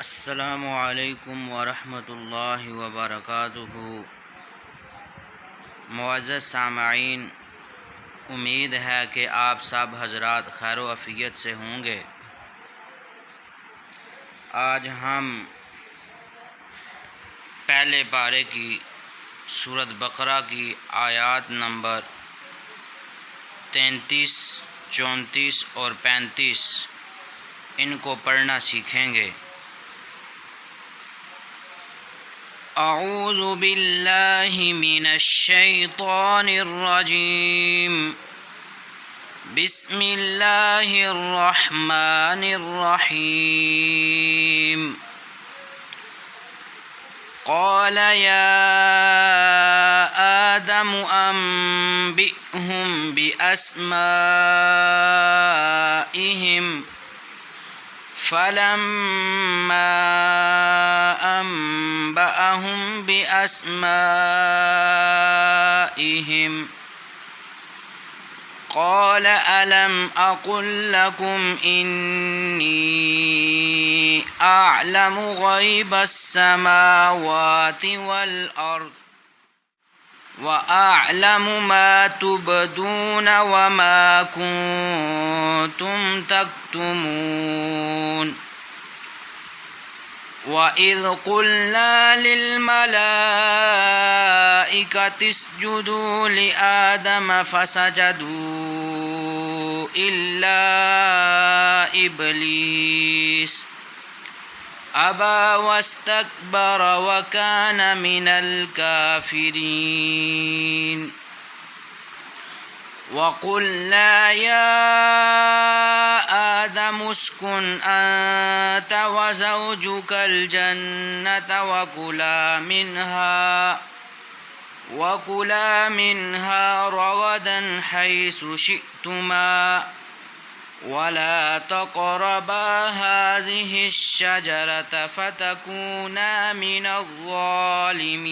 السلام علیکم ورحمۃ اللہ وبرکاتہ۔ معزز سامعین، امید ہے کہ آپ سب حضرات خیر و عافیت سے ہوں گے۔ آج ہم پہلے پارے کی سورۃ بقرہ کی آیات نمبر 33، 34 اور 35 ان کو پڑھنا سیکھیں گے۔ اعوذ باللہ من الشیطان الرجیم، بسم اللہ الرحمن الرحیم۔ قال یا آدم انبئهم بأسمائهم فلما أنبأهم بأسمائهم قال ألم أقل لكم إني أعلم غيب السماوات والأرض وأعلم ما تبدون وما كنتم تكتمون وَإِذْ قُلْنَا لِلْمَلَائِكَةِ اسْجُدُوا لِآدَمَ فَسَجَدُوا إِلَّا إِبْلِيسَ أَبَى وَاسْتَكْبَرَ وَكَانَ مِنَ الْكَافِرِينَ وَقُلْنَا يَا آدَمُ اسْكُنْ أَنْتَ وَزَوْجُكَ الْجَنَّةَ وَكُلَا مِنْهَا رَغَدًا حَيْثُ شِئْتُمَا وَلَا تَقْرَبَا هَذِهِ الشَّجَرَةَ فَتَكُونَا مِنَ الظَّالِمِينَ